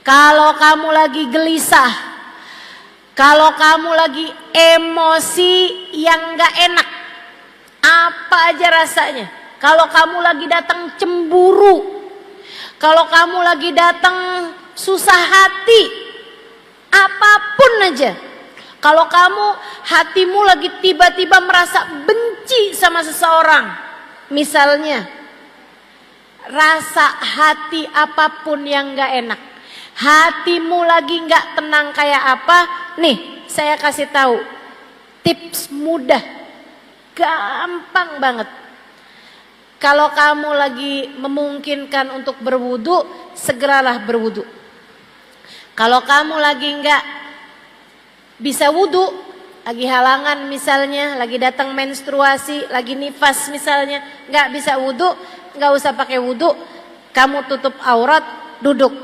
kalau kamu lagi gelisah, kalau kamu lagi emosi yang gak enak, apa aja rasanya, kalau kamu lagi datang cemburu, kalau kamu lagi datang susah hati, apapun aja. Kalau kamu hatimu lagi tiba-tiba merasa benci sama seseorang, misalnya rasa hati apapun yang gak enak, hatimu lagi gak tenang kayak apa, nih saya kasih tahu tips mudah, gampang banget. Kalau kamu lagi memungkinkan untuk berwudu, segeralah berwudu. Kalau kamu lagi gak bisa wudu, lagi halangan misalnya, lagi datang menstruasi, lagi nifas misalnya, nggak bisa wudu, nggak usah pakai wudu, kamu tutup aurat, duduk,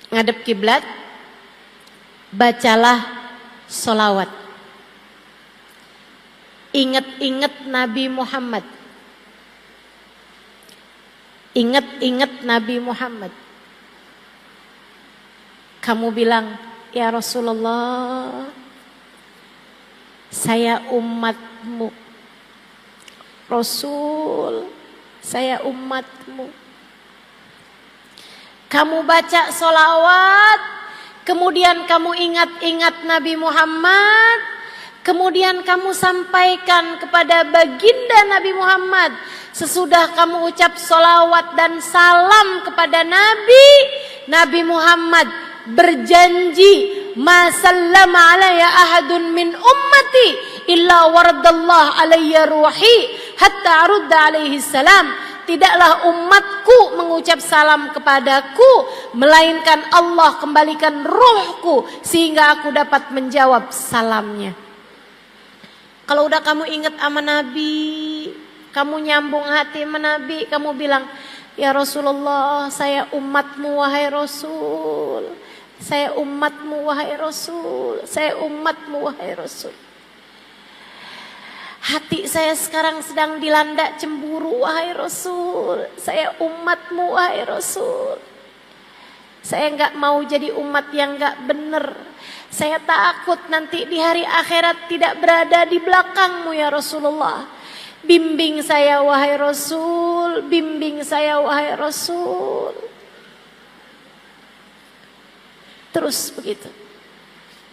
ngadep kiblat, bacalah sholawat, ingat-ingat Nabi Muhammad, ingat-ingat Nabi Muhammad. Kamu bilang, ya Rasulullah, saya umatmu. Rasul, saya umatmu. Kamu baca sholawat, kemudian kamu ingat-ingat Nabi Muhammad, kemudian kamu sampaikan kepada baginda Nabi Muhammad. Sesudah kamu ucap sholawat dan salam kepada Nabi, Nabi Muhammad berjanji, ma sallama alayya ahadun min ummati illa waradallah alayya ruhi hatta arudda alaihi salam. Tidaklah umatku mengucap salam kepadaku, melainkan Allah kembalikan ruhku sehingga aku dapat menjawab salamnya. Kalau udah kamu ingat sama Nabi, kamu nyambung hati sama Nabi, kamu bilang, Ya Rasulullah, saya umatmu wahai Rasul. Saya umatmu wahai Rasul. Saya umatmu wahai Rasul. Hati saya sekarang sedang dilanda cemburu wahai Rasul. Saya umatmu wahai Rasul. Saya enggak mau jadi umat yang enggak benar. Saya takut nanti di hari akhirat tidak berada di belakangmu ya Rasulullah. Bimbing saya wahai Rasul, bimbing saya wahai Rasul. Terus begitu.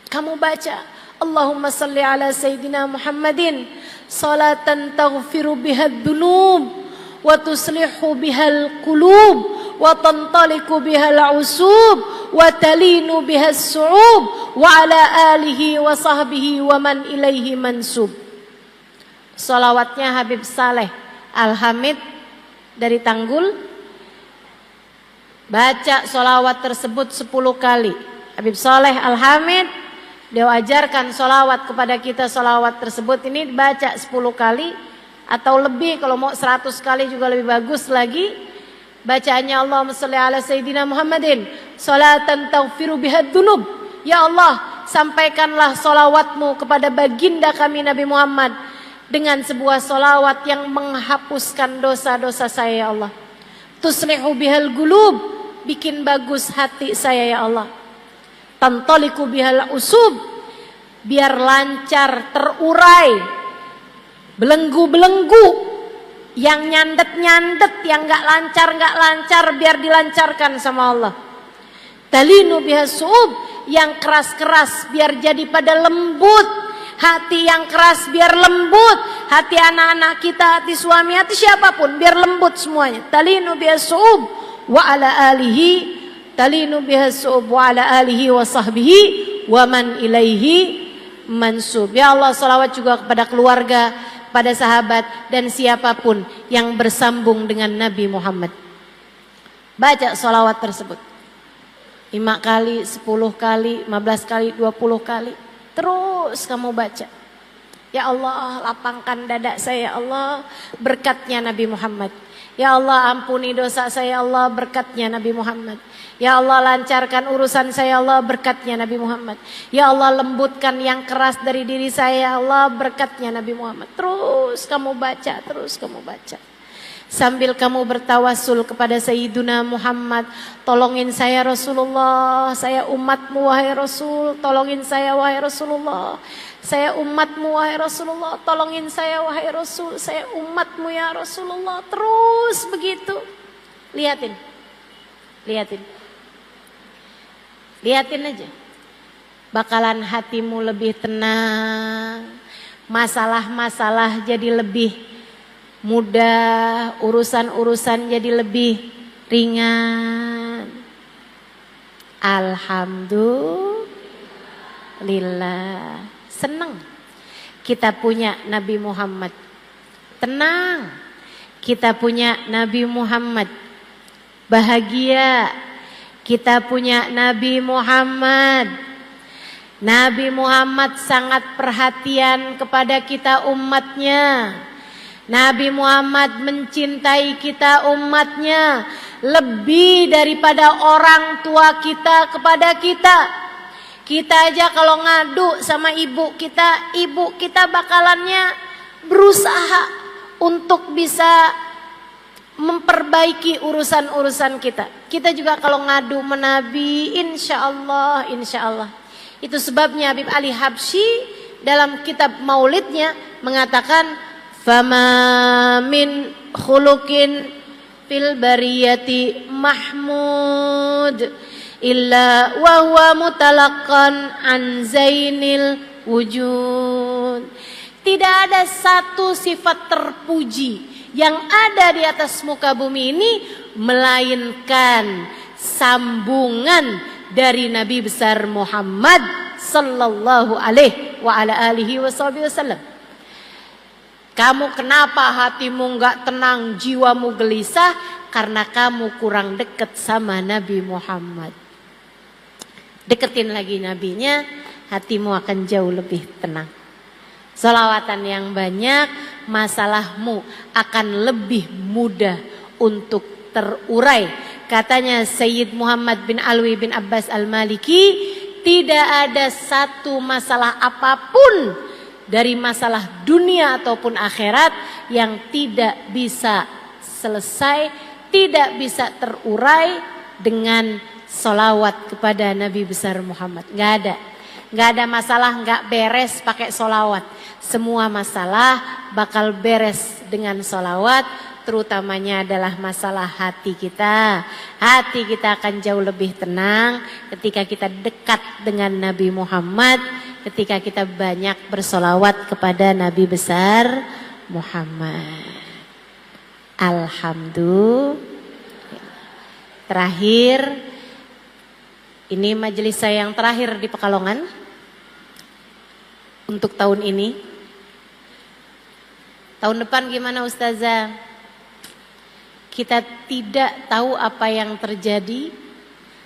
Kamu baca, Allahumma salli ala Sayyidina Muhammadin salatan taghfiru bihad dunub wa tuslihu bihal qulub wa tantaliku bihal usub wa talinu bihas su'ub wa ala alihi wa sahbihi wa man ilaihi mansub. Salawatnya Habib Saleh Al-Hamid dari Tanggul. Baca salawat tersebut 10 kali. Habib Saleh Al-Hamid dia ajarkan salawat kepada kita. Salawat tersebut ini baca 10 kali atau lebih, kalau mau 100 kali juga lebih bagus lagi. Bacaannya Allahumma sholli ala Sayyidina Muhammadin salatan taghfiru bihad dunub. Ya Allah, sampaikanlah salawatmu kepada baginda kami Nabi Muhammad dengan sebuah salawat yang menghapuskan dosa-dosa saya ya Allah. Tuslihu bihal gulub, bikin bagus hati saya ya Allah. Tantaliku bihal usub, biar lancar terurai belenggu-belenggu yang nyandet-nyandet, yang gak lancar biar dilancarkan sama Allah. Talinu bihas su'ub, yang keras-keras biar jadi pada lembut. Hati yang keras biar lembut. Hati anak-anak kita, hati suami, hati siapapun biar lembut semuanya. Talinu bihas su'ub wa ala alihi, talinu bihas su'ub wa ala alihi wa sahbihi wa man ilaihi mansub. Ya Allah, salawat juga kepada keluarga, pada sahabat dan siapapun yang bersambung dengan Nabi Muhammad. Baca salawat tersebut 5 kali, 10 kali, 15 kali, 20 kali. Terus kamu baca. Ya Allah, lapangkan dada saya ya Allah, berkatnya Nabi Muhammad. Ya Allah, ampuni dosa saya ya Allah, berkatnya Nabi Muhammad. Ya Allah, lancarkan urusan saya ya Allah, berkatnya Nabi Muhammad. Ya Allah, lembutkan yang keras dari diri saya ya Allah, berkatnya Nabi Muhammad. Terus kamu baca, terus kamu baca. Sambil kamu bertawasul kepada Sayyiduna Muhammad. Tolongin saya Rasulullah, saya umatmu wahai Rasul. Tolongin saya wahai Rasulullah, saya umatmu wahai Rasulullah. Tolongin saya wahai Rasul, saya umatmu ya Rasulullah. Terus begitu. Lihatin, lihatin, lihatin aja. Bakalan hatimu lebih tenang. Masalah-masalah jadi lebih mudah, urusan-urusan jadi lebih ringan. Alhamdulillah. Senang kita punya Nabi Muhammad. Tenang kita punya Nabi Muhammad. Bahagia kita punya Nabi Muhammad. Nabi Muhammad sangat perhatian kepada kita umatnya. Nabi Muhammad mencintai kita umatnya lebih daripada orang tua kita kepada kita. Kita aja kalau ngadu sama ibu kita bakalannya berusaha untuk bisa memperbaiki urusan-urusan kita. Kita juga kalau ngadu menabi, insya Allah. Itu sebabnya Habib Ali Habsyi dalam kitab maulidnya mengatakan, fama min khuluqin fil bariyati mahmud illa wa huwa mutalaqqan an zainil wujud. Tidak ada satu sifat terpuji yang ada di atas muka bumi ini melainkan sambungan dari Nabi besar Muhammad sallallahu alaihi wa ala alihi wasallam. Kamu kenapa hatimu enggak tenang, jiwamu gelisah? Karena kamu kurang dekat sama Nabi Muhammad. Deketin lagi nabinya, hatimu akan jauh lebih tenang. Salawatan yang banyak, masalahmu akan lebih mudah untuk terurai. Katanya Sayyid Muhammad bin Alwi bin Abbas Al-Maliki, tidak ada satu masalah apapun dari masalah dunia ataupun akhirat yang tidak bisa selesai, tidak bisa terurai dengan solawat kepada Nabi besar Muhammad. Nggak ada masalah nggak beres pakai solawat. Semua masalah bakal beres dengan solawat, terutamanya adalah masalah hati kita. Hati kita akan jauh lebih tenang ketika kita dekat dengan Nabi Muhammad, ketika kita banyak bersolawat kepada Nabi besar Muhammad. Alhamdulillah. Terakhir, ini majelis saya yang terakhir di Pekalongan untuk tahun ini. Tahun depan gimana Ustazah? Kita tidak tahu apa yang terjadi,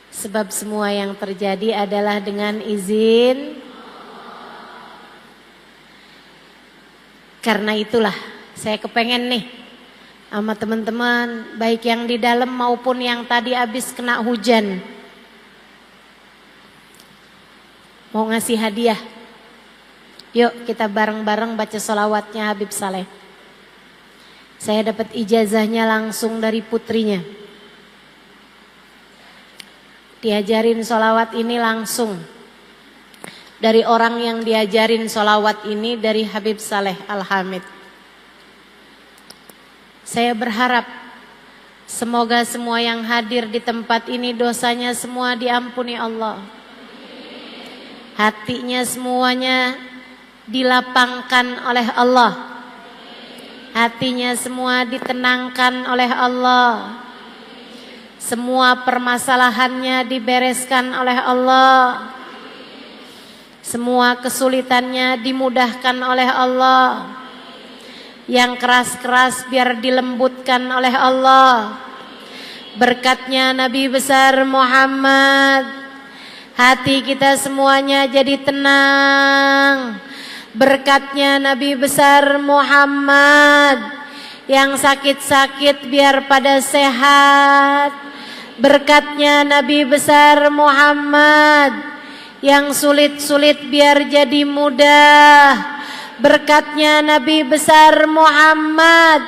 sebab semua yang terjadi adalah dengan izin. Karena itulah saya kepengen nih sama teman-teman, baik yang di dalam maupun yang tadi habis kena hujan, mau ngasih hadiah. Yuk kita bareng-bareng baca sholawatnya Habib Saleh. Saya dapat ijazahnya langsung dari putrinya. Diajarin sholawat ini langsung dari orang yang diajarin sholawat ini, dari Habib Saleh Al-Hamid. Saya berharap semoga semua yang hadir di tempat ini dosanya semua diampuni Allah. Hatinya semuanya dilapangkan oleh Allah. Hatinya semua ditenangkan oleh Allah. Semua permasalahannya dibereskan oleh Allah. Semua kesulitannya dimudahkan oleh Allah. Yang keras-keras biar dilembutkan oleh Allah. Berkatnya Nabi besar Muhammad, hati kita semuanya jadi tenang. Berkatnya Nabi besar Muhammad, yang sakit-sakit biar pada sehat. Berkatnya Nabi besar Muhammad, yang sulit-sulit biar jadi mudah. Berkatnya Nabi besar Muhammad,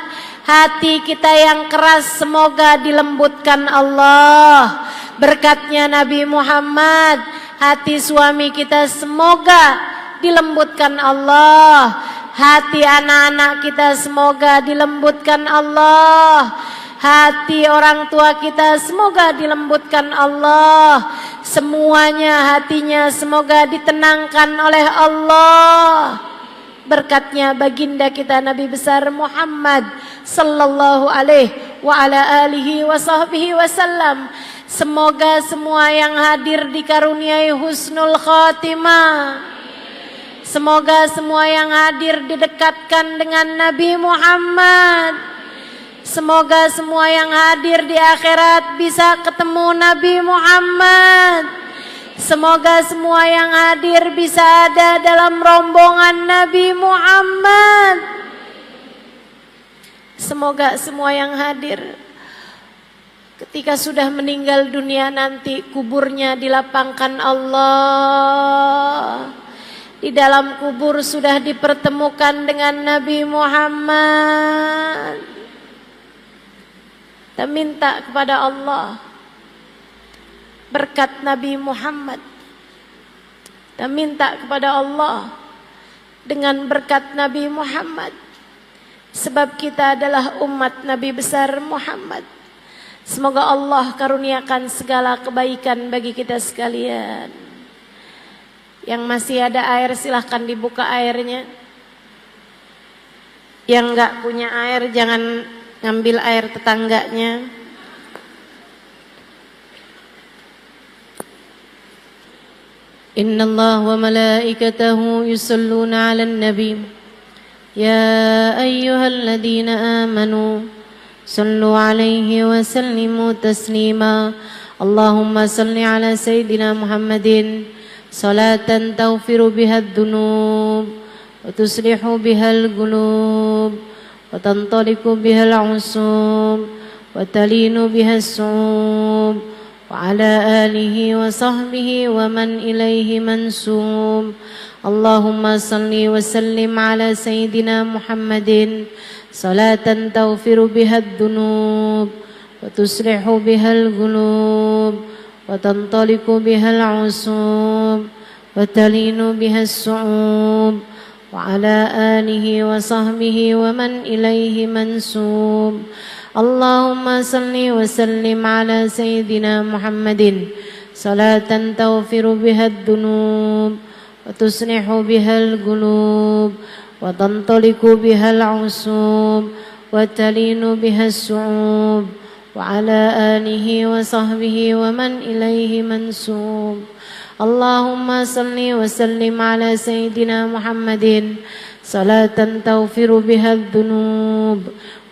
hati kita yang keras semoga dilembutkan Allah. Berkatnya Nabi Muhammad, hati suami kita semoga dilembutkan Allah. Hati anak-anak kita semoga dilembutkan Allah. Hati orang tua kita semoga dilembutkan Allah. Semuanya hatinya semoga ditenangkan oleh Allah. Berkatnya baginda kita Nabi besar Muhammad sallallahu alaihi wa ala alihi wa sahbihi wasallam. Semoga semua yang hadir dikaruniai husnul khatimah. Semoga semua yang hadir didekatkan dengan Nabi Muhammad. Semoga semua yang hadir di akhirat bisa ketemu Nabi Muhammad. Semoga semua yang hadir bisa ada dalam rombongan Nabi Muhammad. Semoga semua yang hadir ketika sudah meninggal dunia nanti kuburnya dilapangkan Allah. Di dalam kubur sudah dipertemukan dengan Nabi Muhammad. Kita minta kepada Allah berkat Nabi Muhammad. Kita minta kepada Allah dengan berkat Nabi Muhammad. Sebab kita adalah umat Nabi besar Muhammad. Semoga Allah karuniakan segala kebaikan bagi kita sekalian. Yang masih ada air silahkan dibuka airnya. Yang enggak punya air jangan ngambil air tetangganya. Innallaha wa malaikatahu yusalluna 'alan nabi. Ya ayyuhalladzina amanu sallu 'alaihi wa sallimu taslima. Allahumma salli 'ala sayyidina Muhammadin salatan taghfiru biha ad-dunub wa tuslihu biha al-qulub wa tantaliqu biha al-'usub وتلين بها الصعوب وعلى آله وصحبه ومن إليه منسوب اللهم صل وسلم على سيدنا محمد صلاة تغفر بها الذنوب وتصلح بها القلوب وتنطلق بها العصوب وتلين بها الصعوب وعلى آله وصحبه ومن إليه منسوب اللهم صل وسلم على سيدنا محمد صلاة تغفر بها الذنوب وتصلح بها القلوب وتنطلق بها العصوب وتلين بها الصعوب وعلى آله وصحبه ومن إليه منسوب اللهم صل وسلم على سيدنا محمد صلاة تغفر بها الذنوب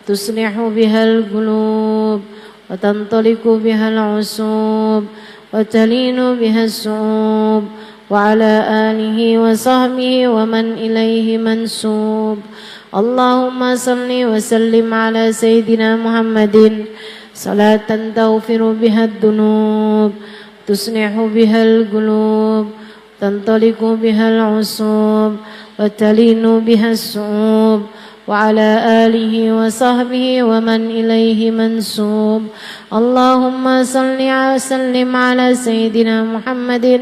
تصلح بها القلوب وتنطلق بها العصوب وتلين بها الصعوب وعلى آله وصحبه ومن إليه منسوب اللهم صل وسلم على سيدنا محمد صلاة تغفر بها الذنوب تصلح بها القلوب تنطلق بها العصوب وتلين بها الصعوب وعلى آله وصحبه ومن إليه منسوب اللهم صل وسلم على سيدنا محمد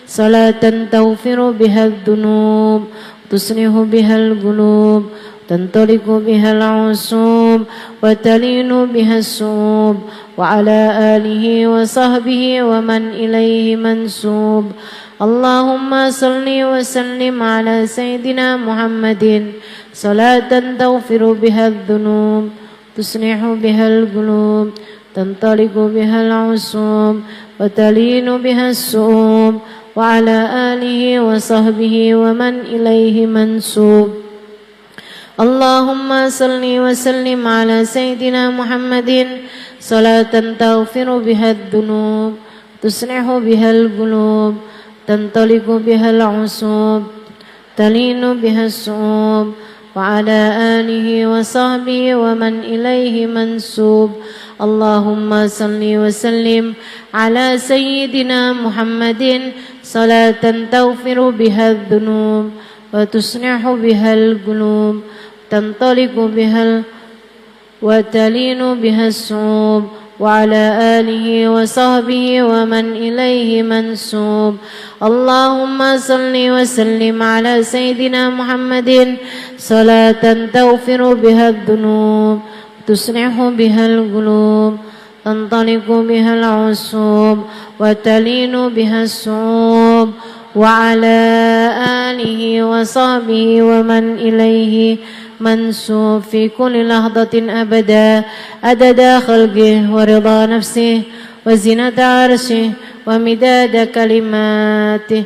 صلاة تغفر بها الذنوب تصلح بها القلوب تنطلق بها العصوب وتلين بها الصعوب وعلى آله وصحبه ومن إليه منسوب اللهم صل وسلم على سيدنا محمد صلاة تغفر بها الذنوب تصلح بها القلوب تنطلق بها العصوب وتلين بها الصعوب وعلى آله وصحبه ومن إليه منسوب اللهم صل وسلم على سيدنا محمد صلاة تغفر بها الذنوب تصلح بها القلوب تنطلق بها العصوب تلين بها الصعوب وعلى آله وصحبه ومن إليه منسوب اللهم صل وسلم على سيدنا محمد صلاة تغفر بها الذنوب وتصلح بها القلوب تنطلق بها وتلين بها الصعوب وعلى آله وصحبه ومن إليه منسوب اللهم صل وسلم على سيدنا محمد صلاة تغفر بها الذنوب تصلح بها القلوب تنطلق بها العصوب وتلين بها الصعوب وعلى آله وصحبه ومن إليه منسوب في كل لحظة أبدا عدد خلقه ورضا نفسه وزنة عرشه ومداد كلماته